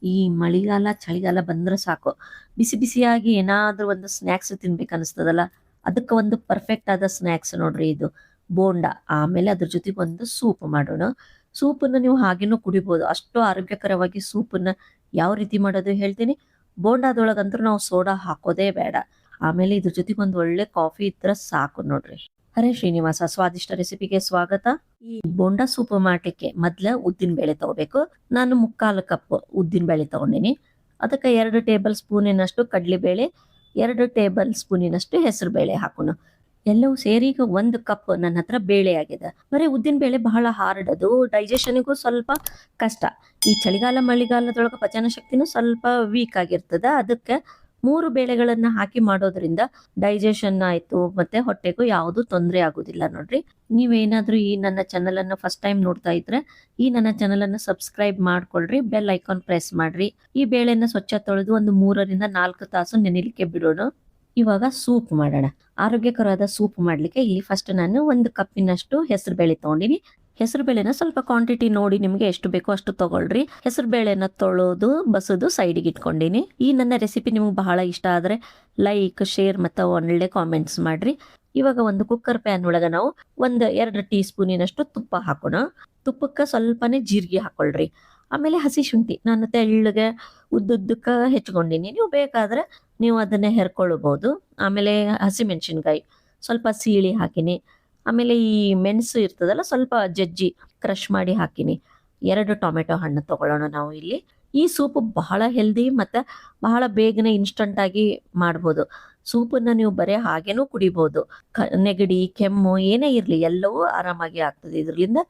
ಈ ಮಳಿಗಾಲ ಚಳಿಗಾಲ ಬಂದ್ರೆ ಸಾಕು, ಬಿಸಿ ಬಿಸಿಯಾಗಿ ಏನಾದ್ರೂ ಒಂದು ಸ್ನ್ಯಾಕ್ಸ್ ತಿನ್ಬೇಕು ಅನಿಸ್ತದಲ್ಲ, ಅದಕ್ಕೆ ಒಂದು ಪರ್ಫೆಕ್ಟ್ ಆದ ಸ್ನ್ಯಾಕ್ಸ್ ನೋಡ್ರಿ ಇದು ಬೋಂಡ. ಆಮೇಲೆ ಅದ್ರ ಜೊತೆಗೆ ಒಂದು ಸೂಪ್ ಮಾಡೋಣ. ಸೂಪನ್ನ ನೀವು ಹಾಗೇನೂ ಕುಡಿಬೋದು, ಅಷ್ಟು ಆರೋಗ್ಯಕರವಾಗಿ ಸೂಪನ್ನ ಯಾವ ರೀತಿ ಮಾಡೋದು ಹೇಳ್ತೀನಿ. ಬೋಂಡಾದೊಳಗಂತೂ ನಾವು ಸೋಡಾ ಹಾಕೋದೇ ಬೇಡ. ಆಮೇಲೆ ಇದ್ರ ಜೊತೆಗೆ ಒಂದು ಒಳ್ಳೆ ಕಾಫಿ ಇದ್ರೆ ಸಾಕು ನೋಡ್ರಿ. ಹರೇ ಶ್ರೀನಿವಾಸ ಸ್ವಾದಿಷ್ಟ ರೆಸಿಪಿಗೆ ಸ್ವಾಗತ. ಈ ಬೋಂಡಾ ಸೂಪ್ ಮಾಡ್ಲಿಕ್ಕೆ ಮೊದ್ಲ ಉದ್ದಿನ ಬೇಳೆ ತಗೋಬೇಕು. ನಾನು 3/4 ಕಪ್ ಉದ್ದಿನ ಬೇಳೆ ತಗೊಂಡಿನಿ. ಅದಕ್ಕೆ 2 ಟೇಬಲ್ ಸ್ಪೂನಿನಷ್ಟು ಕಡ್ಲಿಬೇಳೆ, 2 ಟೇಬಲ್ ಸ್ಪೂನಿನಷ್ಟು ಹೆಸರು ಬೇಳೆ ಹಾಕೋಣ. ಎಲ್ಲವೂ ಸೇರಿ ಈಗ 1 ಕಪ್ ನನ್ನ ಹತ್ರ ಬೇಳೆ ಆಗಿದೆ. ಬರೀ ಉದ್ದಿನ ಬೇಳೆ ಬಹಳ ಹಾರ್ಡ್, ಅದು ಡೈಜೆಷನ್ಗೂ ಸ್ವಲ್ಪ ಕಷ್ಟ. ಈ ಚಳಿಗಾಲ ಮಳೆಗಾಲದೊಳಗೆ ಪಚನ ಶಕ್ತಿನೂ ಸ್ವಲ್ಪ ವೀಕ್ ಆಗಿರ್ತದ. ಅದಕ್ಕೆ 3 ಬೇಳೆಗಳನ್ನ ಹಾಕಿ ಮಾಡೋದ್ರಿಂದ ಡೈಜೆಷನ್ ಆಯ್ತು, ಮತ್ತೆ ಹೊಟ್ಟೆಗೂ ಯಾವುದು ತೊಂದರೆ ಆಗುದಿಲ್ಲ ನೋಡ್ರಿ. ನೀವೇನಾದ್ರೂ ಈ ನನ್ನ ಚಾನಲ್ ಅನ್ನ ಫಸ್ಟ್ ಟೈಮ್ ನೋಡ್ತಾ ಇದ್ರೆ ಈ ನನ್ನ ಚಾನಲ್ ಅನ್ನ ಸಬ್ಸ್ಕ್ರೈಬ್ ಮಾಡ್ಕೊಳ್ರಿ, ಬೆಲ್ ಐಕಾನ್ ಪ್ರೆಸ್ ಮಾಡ್ರಿ. ಈ ಬೇಳೆನ ಸ್ವಚ್ಛ ತೊಳೆದು ಒಂದು 3 ರಿಂದ 4 ತಾಸು ನೆನೆಲಿಕ್ಕೆ ಬಿಡೋಣ. ಇವಾಗ ಸೂಪ್ ಮಾಡೋಣ. ಆರೋಗ್ಯಕರವಾದ ಸೂಪ್ ಮಾಡ್ಲಿಕ್ಕೆ ಇಲ್ಲಿ ಫಸ್ಟ್ ನಾನು 1 ಕಪ್ಪಿನಷ್ಟು ಹೆಸರು ಬೇಳೆ ತಗೊಂಡಿನಿ. ಹೆಸರು ಬೇಳೆನ ಸ್ವಲ್ಪ ಕ್ವಾಂಟಿಟಿ ನೋಡಿ ನಿಮ್ಗೆ ಎಷ್ಟು ಬೇಕೋ ಅಷ್ಟು ತಗೊಳ್ರಿ. ಹೆಸರು ಬೇಳೆನ ತೊಳೆದು ಬಸದು ಸೈಡಿಗೆ ಇಟ್ಕೊಂಡಿನಿ. ಈ ನನ್ನ ರೆಸಿಪಿ ನಿಮ್ಗೆ ಬಹಳ ಇಷ್ಟ ಆದ್ರೆ ಲೈಕ್, ಶೇರ್ ಮತ್ತೆ ಒಳ್ಳೆ ಕಾಮೆಂಟ್ಸ್ ಮಾಡ್ರಿ. ಇವಾಗ ಒಂದು ಕುಕ್ಕರ್ ಪ್ಯಾನ್ ಒಳಗ ನಾವು 2 ಟೀ ಸ್ಪೂನಿನಷ್ಟು ತುಪ್ಪ ಹಾಕೋಣ. ತುಪ್ಪಕ್ಕೆ ಸ್ವಲ್ಪನೇ ಜೀರಿಗೆ ಹಾಕೊಳ್ರಿ. ಆಮೇಲೆ ಹಸಿ ಶುಂಠಿ ನಾನು ತೆಳ್ಳಗೆ ಉದ್ದುದ್ದಕ್ಕ ಹೆಚ್ಕೊಂಡಿನಿ, ನೀವು ಬೇಕಾದ್ರೆ ನೀವು ಅದನ್ನ ಹೆರ್ಕೊಳ್ಬಹುದು. ಆಮೇಲೆ ಹಸಿ ಮೆಣಸಿನ್ಕಾಯಿ ಸ್ವಲ್ಪ ಸೀಳಿ ಹಾಕಿನಿ. ಆಮೇಲೆ ಈ ಮೆಣಸು ಇರ್ತದಲ್ಲ ಸ್ವಲ್ಪ ಜಜ್ಜಿ ಕ್ರಷ್ ಮಾಡಿ ಹಾಕಿನಿ. 2 ಟೊಮೆಟೊ ಹಣ್ಣು ತಗೊಳ್ಳೋಣ ನಾವು ಇಲ್ಲಿ. ಈ ಸೂಪ್ ಬಹಳ ಹೆಲ್ದಿ ಮತ್ತೆ ಬಹಳ ಬೇಗನೆ ಇನ್ಸ್ಟಂಟ್ ಆಗಿ ಮಾಡ್ಬೋದು. ಸೂಪನ್ನ ನೀವು ಬರೀ ಹಾಗೇನೂ ಕುಡಿಬಹುದು. ನೆಗಡಿ, ಕೆಮ್ಮು ಏನೇ ಇರ್ಲಿ ಎಲ್ಲವೂ ಆರಾಮಾಗಿ ಆಗ್ತದೆ ಇದ್ರಲಿಂದ.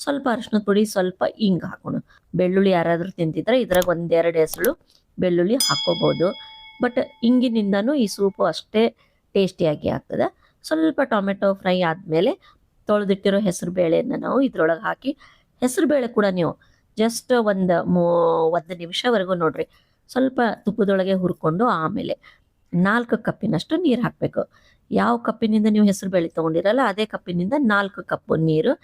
ಸ್ವಲ್ಪ ಅರಿಶಿನದ ಪುಡಿ, ಸ್ವಲ್ಪ ಇಂಗ್ ಹಾಕೋಣ. ಬೆಳ್ಳುಳ್ಳಿ ಯಾರಾದ್ರೂ ತಿಂತಿದ್ರೆ ಇದ್ರಾಗ 1-2 ಎಸಳು ಬೆಳ್ಳುಳ್ಳಿ ಹಾಕೋಬಹುದು. ಬಟ್ ಇಂಗಿನಿಂದನೂ ಈ ಸೂಪು ಅಷ್ಟೇ ಟೇಸ್ಟಿಯಾಗಿ ಆಗ್ತದೆ. ಸ್ವಲ್ಪ ಟೊಮೆಟೊ ಫ್ರೈ ಆದ್ಮೇಲೆ ತೊಳೆದಿಟ್ಟಿರೋ ಹೆಸರು ಬೇಳೆಯನ್ನ ನಾವು ಇದ್ರೊಳಗೆ ಹಾಕಿ, ಹೆಸರು ಬೇಳೆ ಕೂಡ ನೀವು ಜಸ್ಟ್ ಒಂದು ನಿಮಿಷವರೆಗೂ ನೋಡ್ರಿ ಸ್ವಲ್ಪ ತುಪ್ಪದೊಳಗೆ ಹುರ್ಕೊಂಡು ಆಮೇಲೆ 4 ಕಪ್ಪಿನಷ್ಟು ನೀರು ಹಾಕಬೇಕು. ಯಾವ ಕಪ್ಪಿನಿಂದ ನೀವು ಹೆಸರು ಬೇಳೆ ತಗೊಂಡಿರಲ್ಲ ಅದೇ ಕಪ್ಪಿನಿಂದ 4 ಕಪ್ ನೀರು.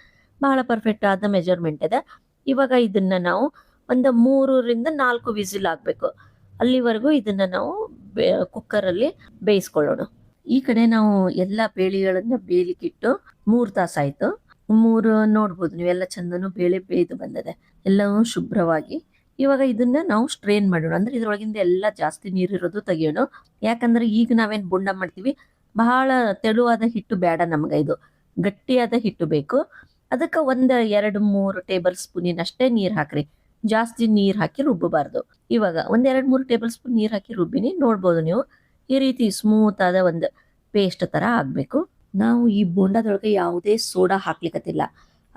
ಬಹಳ ಪರ್ಫೆಕ್ಟ್ ಆದ ಮೆಜರ್ಮೆಂಟ್ ಇದೆ. ಇವಾಗ ಇದನ್ನ ನಾವು 3 ರಿಂದ 4 ವಿಸಿಲ್ ಆಗ್ಬೇಕು. ಅಲ್ಲಿವರೆಗೂ ಇದನ್ನ ನಾವು ಕುಕ್ಕರಲ್ಲಿ ಬೇಯಿಸ್ಕೊಳ್ಳೋಣ. ಈ ಕಡೆ ನಾವು ಎಲ್ಲ ಬೇಳೆಗಳನ್ನ ಬೇಯಲಿಕ್ಕಿಟ್ಟು 3 ತಾಸಾಯ್ತು. 3 ನೋಡ್ಬೋದು ನೀವೆಲ್ಲ ಚಂದನು ಬೇಳೆ ಬೇಯ್ದು ಬಂದಿದೆ, ಎಲ್ಲವೂ ಶುಭ್ರವಾಗಿ. ಇವಾಗ ಇದನ್ನ ನಾವು ಸ್ಟ್ರೇನ್ ಮಾಡೋಣ. ಅಂದ್ರೆ ಇದ್ರೊಳಗಿಂದ ಎಲ್ಲ ಜಾಸ್ತಿ ನೀರಿರೋದು ತೆಗಿಯೋಣ. ಯಾಕಂದ್ರೆ ಈಗ ನಾವೇನ್ ಬೊಂಡ ಮಾಡ್ತೀವಿ, ಬಹಳ ತೆಳುವಾದ ಹಿಟ್ಟು ಬೇಡ ನಮ್ಗೆ, ಇದು ಗಟ್ಟಿಯಾದ ಹಿಟ್ಟು ಬೇಕು. ಅದಕ್ಕೆ 2-3 ಟೇಬಲ್ ಸ್ಪೂನಿನಷ್ಟೇ ನೀರ್ ಹಾಕ್ರಿ, ಜಾಸ್ತಿ ನೀರ್ ಹಾಕಿ ರುಬ್ಬಬಾರ್ದು. ಇವಾಗ 2-3 ಟೇಬಲ್ ಸ್ಪೂನ್ ನೀರ್ ಹಾಕಿ ರುಬ್ಬಿನಿ, ನೋಡ್ಬೋದು ನೀವು. ಈ ರೀತಿ ಸ್ಮೂತ್ ಆದ ಒಂದು ಪೇಸ್ಟ್ ತರ ಆಗ್ಬೇಕು. ನಾವು ಈ ಬೋಂಡಾದೊಳಗೆ ಯಾವುದೇ ಸೋಡಾ ಹಾಕ್ಲಿಕ್ಕತ್ತಿಲ್ಲ.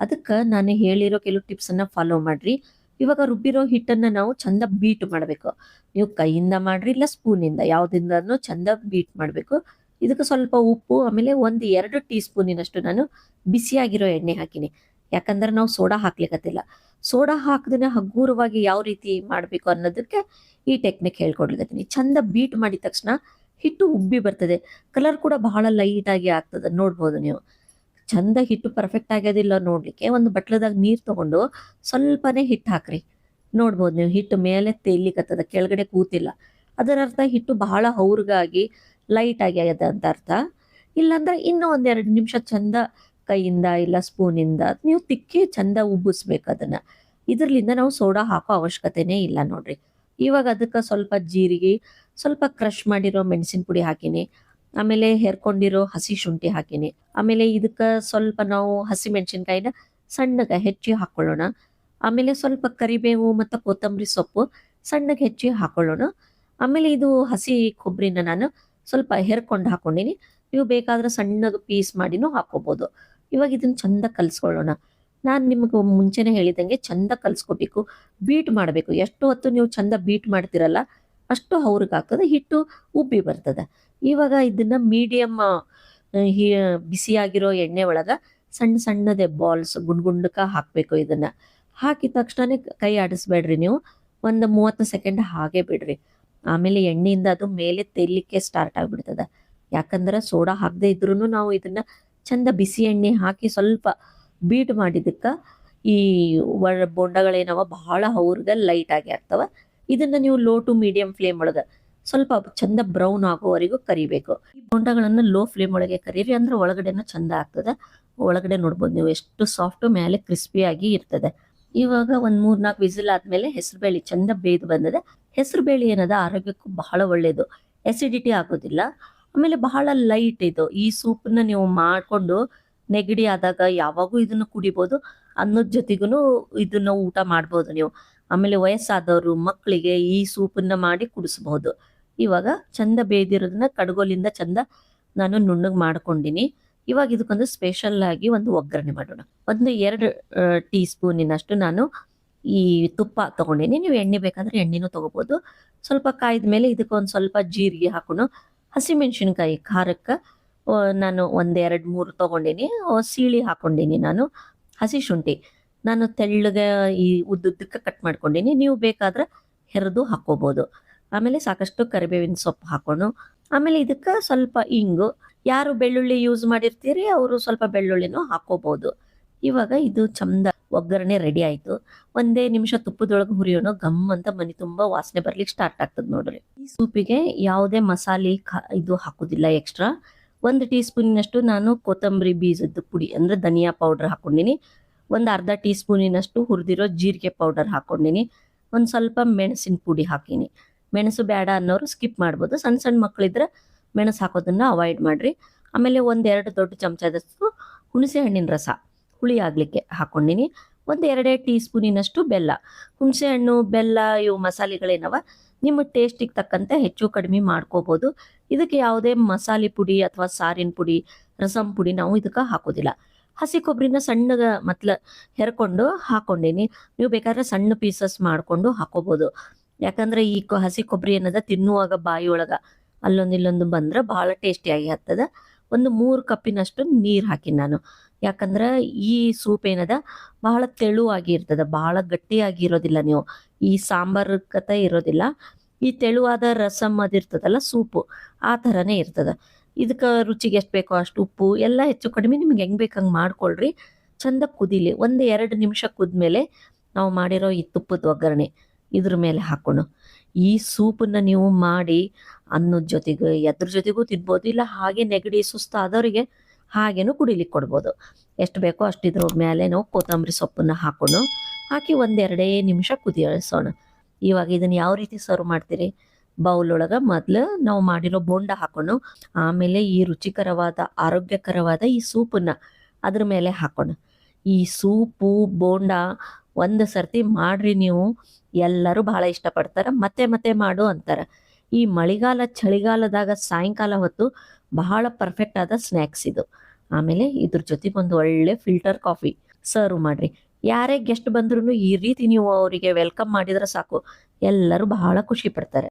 ಅದಕ್ಕೆ ನಾನು ಹೇಳಿರೋ ಕೆಲವು ಟಿಪ್ಸ್ ಅನ್ನ ಫಾಲೋ ಮಾಡ್ರಿ. ಇವಾಗ ರುಬ್ಬಿರೋ ಹಿಟ್ಟನ್ನ ನಾವು ಚಂದ ಬೀಟ್ ಮಾಡಬೇಕು. ನೀವು ಕೈಯಿಂದ ಮಾಡ್ರಿ ಇಲ್ಲ ಸ್ಪೂನಿಂದ, ಯಾವ್ದಿಂದನೂ ಚಂದ ಬೀಟ್ ಮಾಡಬೇಕು. ಇದಕ್ಕೆ ಸ್ವಲ್ಪ ಉಪ್ಪು, ಆಮೇಲೆ 1-2 ಟೀ ಸ್ಪೂನಿನಷ್ಟು ನಾನು ಬಿಸಿಯಾಗಿರೋ ಎಣ್ಣೆ ಹಾಕಿನಿ. ಯಾಕಂದ್ರೆ ನಾವು ಸೋಡಾ ಹಾಕ್ಲಿಕ್ಕತ್ತಿಲ್ಲ. ಸೋಡಾ ಹಾಕದೇ ಹಗುರವಾಗಿ ಯಾವ ರೀತಿ ಮಾಡಬೇಕು ಅನ್ನೋದಕ್ಕೆ ಈ ಟೆಕ್ನಿಕ್ ಹೇಳ್ಕೊಡ್ಲಿಕತ್ತೀನಿ. ಚಂದ ಬೀಟ್ ಮಾಡಿದ ತಕ್ಷಣ ಹಿಟ್ಟು ಉಬ್ಬಿ ಬರ್ತದೆ, ಕಲರ್ ಕೂಡ ಬಹಳ ಲೈಟ್ ಆಗಿ ಆಗ್ತದೆ. ನೋಡ್ಬೋದು ನೀವು ಚಂದ ಹಿಟ್ಟು ಪರ್ಫೆಕ್ಟ್ ಆಗ್ಯದಿಲ್ಲ ನೋಡ್ಲಿಕ್ಕೆ ಒಂದು ಬಟ್ಲದಾಗ ನೀರು ತಗೊಂಡು ಸ್ವಲ್ಪನೇ ಹಿಟ್ಟು ಹಾಕ್ರಿ. ನೋಡ್ಬೋದು ನೀವು ಹಿಟ್ಟು ಮೇಲೆ ತೇಲಿಕತ್ತದ, ಕೆಳಗಡೆ ಕೂತಿಲ್ಲ. ಅದರ ಅರ್ಥ ಹಿಟ್ಟು ಬಹಳ ಹೌರ್ಗಾಗಿ ಲೈಟ್ ಆಗಿ ಆಗ್ಯದ ಅಂತ ಅರ್ಥ. ಇಲ್ಲಾಂದ್ರೆ ಇನ್ನೂ 1-2 ನಿಮಿಷ ಚಂದ ಕೈಯಿಂದ ಇಲ್ಲ ಸ್ಪೂನಿಂದ ನೀವು ತಿಕ್ಕಿ ಚಂದ ಉಬ್ಬಿಸ್ಬೇಕು ಅದನ್ನ. ಇದ್ರಲಿಂದ ನಾವು ಸೋಡಾ ಹಾಕೋ ಅವಶ್ಯಕತೆನೇ ಇಲ್ಲ ನೋಡ್ರಿ. ಇವಾಗ ಅದಕ್ಕೆ ಸ್ವಲ್ಪ ಜೀರಿಗೆ, ಸ್ವಲ್ಪ ಕ್ರಷ್ ಮಾಡಿರೋ ಮೆಣಸಿನ ಪುಡಿ ಹಾಕಿನಿ. ಆಮೇಲೆ ಹೆರ್ಕೊಂಡಿರೋ ಹಸಿ ಶುಂಠಿ ಹಾಕಿನಿ. ಆಮೇಲೆ ಇದಕ್ಕೆ ಸ್ವಲ್ಪ ನಾವು ಹಸಿ ಮೆಣಸಿನ್ಕಾಯಿನ ಸಣ್ಣಗೆ ಹೆಚ್ಚಿ ಹಾಕೊಳ್ಳೋಣ. ಆಮೇಲೆ ಸ್ವಲ್ಪ ಕರಿಬೇವು ಮತ್ತು ಕೊತ್ತಂಬರಿ ಸೊಪ್ಪು ಸಣ್ಣಗೆ ಹೆಚ್ಚಿ ಹಾಕೊಳ್ಳೋಣ. ಆಮೇಲೆ ಇದು ಹಸಿ ಕೊಬ್ಬರಿನ ನಾನು ಸ್ವಲ್ಪ ಹೆರ್ಕೊಂಡು ಹಾಕೊಂಡಿನಿ. ನೀವು ಬೇಕಾದ್ರೆ ಸಣ್ಣಗೆ ಪೀಸ್ ಮಾಡಿನೂ ಹಾಕೋಬಹುದು. ಇವಾಗ ಇದನ್ನ ಚಂದ ಕಲ್ಸ್ಕೊಳ್ಳೋಣ. ನಾನು ನಿಮ್ಗೆ ಮುಂಚೆನೆ ಹೇಳಿದಂಗೆ ಚಂದ ಕಲ್ಸ್ಕೋಬೇಕು, ಬೀಟ್ ಮಾಡಬೇಕು. ಎಷ್ಟು ಹೊತ್ತು ನೀವು ಚಂದ ಬೀಟ್ ಮಾಡ್ತಿರಲ್ಲ ಅಷ್ಟು ಅವ್ರಿಗಾಗ್ತದೆ, ಹಿಟ್ಟು ಉಬ್ಬಿ ಬರ್ತದೆ. ಇವಾಗ ಇದನ್ನ ಮೀಡಿಯಮ್ ಬಿಸಿಯಾಗಿರೋ ಎಣ್ಣೆ ಒಳಗೆ ಸಣ್ಣ ಸಣ್ಣದೇ ಬಾಲ್ಸ್ ಗುಂಡ್ಕ ಹಾಕಬೇಕು. ಇದನ್ನ ಹಾಕಿದ ತಕ್ಷಣ ಕೈ ಆಡಿಸ್ಬೇಡ್ರಿ ನೀವು, 30 ಸೆಕೆಂಡ್ ಹಾಗೆ ಬಿಡ್ರಿ. ಆಮೇಲೆ ಎಣ್ಣೆಯಿಂದ ಅದು ಮೇಲೆ ತೇಲಿಕ್ಕೆ ಸ್ಟಾರ್ಟ್ ಆಗ್ಬಿಡ್ತದೆ. ಯಾಕಂದ್ರೆ ಸೋಡಾ ಹಾಕದೇ ಇದ್ರೂ ನಾವು ಇದನ್ನ ಚಂದ ಬಿಸಿ ಎಣ್ಣೆ ಹಾಕಿ ಸ್ವಲ್ಪ ಬೀಟ್ ಮಾಡಿದಕ್ಕೆ ಈ ಬೋಂಡಗಳೇನವ ಬಹಳ ಅವ್ರಿಗೆ ಲೈಟ್ ಆಗಿ ಆಗ್ತವ. ಇದನ್ನ ನೀವು ಲೋ ಟು ಮೀಡಿಯಂ ಫ್ಲೇಮ್ ಒಳಗೆ ಸ್ವಲ್ಪ ಚಂದ ಬ್ರೌನ್ ಆಗೋವರೆಗೂ ಕರಿಬೇಕು. ಈ ಬೋಂಡಗಳನ್ನ ಲೋ ಫ್ಲೇಮ್ ಒಳಗೆ ಕರೀರಿ, ಅಂದ್ರೆ ಒಳಗಡೆನೂ ಚಂದ ಆಗ್ತದೆ. ಒಳಗಡೆ ನೋಡ್ಬೋದು ನೀವು ಎಷ್ಟು ಸಾಫ್ಟ್, ಮೇಲೆ ಕ್ರಿಸ್ಪಿಯಾಗಿ ಇರ್ತದೆ. ಇವಾಗ ಒಂದ್ 3-4 ವಿಸಿಲ್ ಆದ್ಮೇಲೆ ಹೆಸರುಬೇಳೆ ಚಂದ ಬೇಯ್ದು ಬಂದಿದೆ. ಹೆಸರುಬೇಳೆ ಏನದ ಆರೋಗ್ಯಕ್ಕೂ ಬಹಳ ಒಳ್ಳೇದು, ಎಸಿಡಿಟಿ ಆಗೋದಿಲ್ಲ. ಆಮೇಲೆ ಬಹಳ ಲೈಟ್ ಇದು. ಈ ಸೂಪನ್ನ ನೀವು ಮಾಡ್ಕೊಂಡು ನೆಗಡಿ ಆದಾಗ ಯಾವಾಗೂ ಇದನ್ನ ಕುಡಿಬೋದು. ಅನ್ನದ ಜೊತೆಗೂ ಇದನ್ನ ಊಟ ಮಾಡ್ಬೋದು ನೀವು. ಆಮೇಲೆ ವಯಸ್ಸಾದವರು ಮಕ್ಕಳಿಗೆ ಈ ಸೂಪನ್ನ ಮಾಡಿ ಕುಡಿಸ್ಬಹುದು. ಇವಾಗ ಚಂದ ಬೇಯ್ದಿರೋದನ್ನ ಕಡ್ಗೋಲಿಂದ ಚಂದ ನಾನು ನುಣ್ಣಗ್ ಮಾಡ್ಕೊಂಡಿನಿ. ಇವಾಗ ಇದಕ್ಕೊಂದು ಸ್ಪೆಷಲ್ ಆಗಿ ಒಂದು ಒಗ್ಗರಣೆ ಮಾಡೋಣ. 1-2 ಟೀ ಸ್ಪೂನಿನಷ್ಟು ನಾನು ಈ ತುಪ್ಪ ತಗೊಂಡಿನಿ. ನೀವು ಎಣ್ಣೆ ಬೇಕಾದ್ರೆ ಎಣ್ಣೆನೂ ತಗೋಬಹುದು. ಸ್ವಲ್ಪ ಕಾಯ್ದ ಮೇಲೆ ಇದಕ್ಕೊಂದು ಸ್ವಲ್ಪ ಜೀರಿಗೆ ಹಾಕೊಂಡು, ಹಸಿಮೆಣಸಿನ್ಕಾಯಿ ಖಾರಕ್ಕೆ ನಾನು 1-2-3 ತಗೊಂಡಿನಿ. ಸೀಳಿ ಹಾಕೊಂಡಿನಿ ನಾನು. ಹಸಿ ಶುಂಠಿ ನಾನು ತೆಳ್ಳಗೆ ಈ ಉದ್ದುದ್ದಕ್ಕೆ ಕಟ್ ಮಾಡ್ಕೊಂಡಿನಿ. ನೀವು ಬೇಕಾದ್ರೆ ಹೆರೆದು ಹಾಕೋಬಹುದು. ಆಮೇಲೆ ಸಾಕಷ್ಟು ಕರಿಬೇವಿನ ಸೊಪ್ಪು ಹಾಕೊಂಡು, ಆಮೇಲೆ ಇದಕ್ಕೆ ಸ್ವಲ್ಪ ಇಂಗು. ಯಾರು ಬೆಳ್ಳುಳ್ಳಿ ಯೂಸ್ ಮಾಡಿರ್ತೀರಿ ಅವರು ಸ್ವಲ್ಪ ಬೆಳ್ಳುಳ್ಳಿನೂ ಹಾಕೋಬಹುದು. ಇವಾಗ ಇದು ಚಂದ ಒಗ್ಗರಣೆ ರೆಡಿ ಆಯ್ತು. 1 ನಿಮಿಷ ತುಪ್ಪದೊಳಗೆ ಹುರಿಯೋಣ, ಗಮ್ ಅಂತ ಮನೆ ತುಂಬಾ ವಾಸನೆ ಬರ್ಲಿಕ್ಕೆ ಸ್ಟಾರ್ಟ್ ಆಗ್ತದೆ ನೋಡ್ರಿ. ಈ ಸೂಪಿಗೆ ಯಾವುದೇ ಮಸಾಲೆ ಇದು ಹಾಕುದಿಲ್ಲ ಎಕ್ಸ್ಟ್ರಾ. 1 ಟೀ ಸ್ಪೂನಿನಷ್ಟು ನಾನು ಕೊತ್ತಂಬರಿ ಬೀಜದ ಪುಡಿ ಅಂದ್ರೆ ಧನಿಯಾ ಪೌಡರ್ ಹಾಕೊಂಡಿನಿ. 1/2 ಟೀ ಸ್ಪೂನಿನಷ್ಟು ಹುರಿದಿರೋ ಜೀರಿಗೆ ಪೌಡರ್ ಹಾಕೊಂಡಿನಿ. ಒಂದ್ ಸ್ವಲ್ಪ ಮೆಣಸಿನ ಪುಡಿ ಹಾಕಿನಿ. ಮೆಣಸು ಬೇಡ ಅನ್ನೋರು ಸ್ಕಿಪ್ ಮಾಡ್ಬೋದು. ಸಣ್ಣ ಸಣ್ಣ ಮಕ್ಕಳಿದ್ರೆ ಮೆಣಸು ಹಾಕೋದನ್ನ ಅವಾಯ್ಡ್ ಮಾಡ್ರಿ. ಆಮೇಲೆ 1-2 ದೊಡ್ಡ ಚಮಚದಷ್ಟು ಹುಣಸೆ ಹಣ್ಣಿನ ರಸ ಹುಳಿ ಆಗ್ಲಿಕ್ಕೆ ಹಾಕೊಂಡಿನಿ. 1-2 ಟೀ ಸ್ಪೂನಿನಷ್ಟು ಬೆಲ್ಲ. ಹುಣಸೆ ಹಣ್ಣು, ಬೆಲ್ಲ ಇವು ಮಸಾಲೆಗಳೇನವ ನಿಮ್ಮ ಟೇಸ್ಟಿಗೆ ತಕ್ಕಂತೆ ಹೆಚ್ಚು ಕಡಿಮೆ ಮಾಡ್ಕೋಬಹುದು. ಇದಕ್ಕೆ ಯಾವುದೇ ಮಸಾಲೆ ಪುಡಿ ಅಥವಾ ಸಾರಿನ ಪುಡಿ, ರಸಂ ಪುಡಿ ನಾವು ಇದಕ್ಕೆ ಹಾಕೋದಿಲ್ಲ. ಹಸಿ ಕೊಬ್ಬರಿನ ಸಣ್ಣಗ ಹೆರ್ಕೊಂಡು ಹಾಕೊಂಡಿನಿ. ನೀವು ಬೇಕಾದ್ರೆ ಸಣ್ಣ ಪೀಸಸ್ ಮಾಡ್ಕೊಂಡು ಹಾಕೋಬಹುದು. ಯಾಕಂದ್ರೆ ಈ ಹಸಿ ಕೊಬ್ಬರಿ ಏನದ ತಿನ್ನುವಾಗ ಬಾಯಿ ಒಳಗ ಅಲ್ಲೊಂದಿಲ್ಲೊಂದು ಬಂದ್ರೆ ಬಹಳ ಟೇಸ್ಟಿಯಾಗಿ ಆಗ್ತದ. 3 ಕಪ್ಪಿನಷ್ಟು ನೀರ್ ಹಾಕಿ ನಾನು. ಯಾಕಂದ್ರ ಈ ಸೂಪ್ ಏನದ ಬಹಳ ತೆಳುವಾಗಿ ಇರ್ತದ, ಬಹಳ ಗಟ್ಟಿಯಾಗಿ ಇರೋದಿಲ್ಲ. ನೀವು ಈ ಸಾಂಬಾರ್ ಕತೆ ಇರೋದಿಲ್ಲ. ಈ ತೆಳುವಾದ ರಸಮ್ ಅದಿರ್ತದಲ್ಲ ಸೂಪು, ಆ ಥರನೇ ಇರ್ತದ. ಇದಕ್ಕೆ ರುಚಿಗೆ ಎಷ್ಟು ಬೇಕೋ ಅಷ್ಟು ಉಪ್ಪು ಎಲ್ಲ ಹೆಚ್ಚು ಕಡಿಮೆ ನಿಮ್ಗೆ ಹೆಂಗ್ ಬೇಕಂಗೆ ಮಾಡ್ಕೊಳ್ರಿ. ಚಂದ ಕುದಿಲಿ. 1-2 ನಿಮಿಷ ಕುದ್ಮೇಲೆ ನಾವು ಮಾಡಿರೋ ಈ ತುಪ್ಪದ ಒಗ್ಗರಣೆ ಇದ್ರ ಮೇಲೆ ಹಾಕೊಂಡು, ಈ ಸೂಪನ್ನ ನೀವು ಮಾಡಿ ಅನ್ನದ ಜೊತೆಗೆ ಎದ್ರ ಜೊತೆಗೂ ತಿನ್ಬೋದು. ಇಲ್ಲ ಹಾಗೆ ನೆಗಡಿ ಸುಸ್ತಾದವರಿಗೆ ಹಾಗೇನು ಕುಡಿಲಿಕ್ಕೆ ಕೊಡ್ಬೋದು. ಎಷ್ಟು ಬೇಕೋ ಅಷ್ಟು ಇದ್ರ ಮೇಲೆ ನಾವು ಕೊತ್ತಂಬರಿ ಸೊಪ್ಪನ್ನ ಹಾಕಿ 1-2 ನಿಮಿಷ ಕುದಿಯೋಣ. ಇವಾಗ ಇದನ್ನ ಯಾವ ರೀತಿ ಸರ್ವ್ ಮಾಡ್ತೀರಿ? ಬೌಲ್ ಒಳಗ ಮೊದ್ಲು ನಾವು ಮಾಡಿರೋ ಬೋಂಡ ಹಾಕೊಂಡು, ಆಮೇಲೆ ಈ ರುಚಿಕರವಾದ ಆರೋಗ್ಯಕರವಾದ ಈ ಸೂಪನ್ನ ಅದ್ರ ಮೇಲೆ ಹಾಕೊಂಡು, ಈ ಸೂಪು ಬೋಂಡ ಒಂದು ಸರ್ತಿ ಮಾಡ್ರಿ ನೀವು, ಎಲ್ಲರೂ ಬಹಳ ಇಷ್ಟಪಡ್ತಾರ. ಮತ್ತೆ ಮತ್ತೆ ಮಾಡು ಅಂತಾರ. ಈ ಮಳೆಗಾಲ ಚಳಿಗಾಲದಾಗ ಸಾಯಂಕಾಲ ಹೊತ್ತು ಬಹಳ ಪರ್ಫೆಕ್ಟ್ ಆದ ಸ್ನ್ಯಾಕ್ಸ್ ಇದು. ಆಮೇಲೆ ಇದ್ರ ಜೊತೆಗೆ ಒಂದು ಒಳ್ಳೆ ಫಿಲ್ಟರ್ ಕಾಫಿ ಸರ್ವ್ ಮಾಡ್ರಿ. ಯಾರೇ ಗೆಸ್ಟ್ ಬಂದ್ರು ಈ ರೀತಿ ನೀವು ಅವರಿಗೆ ವೆಲ್ಕಮ್ ಮಾಡಿದ್ರೆ ಸಾಕು, ಎಲ್ಲರೂ ಬಹಳ ಖುಷಿ ಪಡ್ತಾರೆ.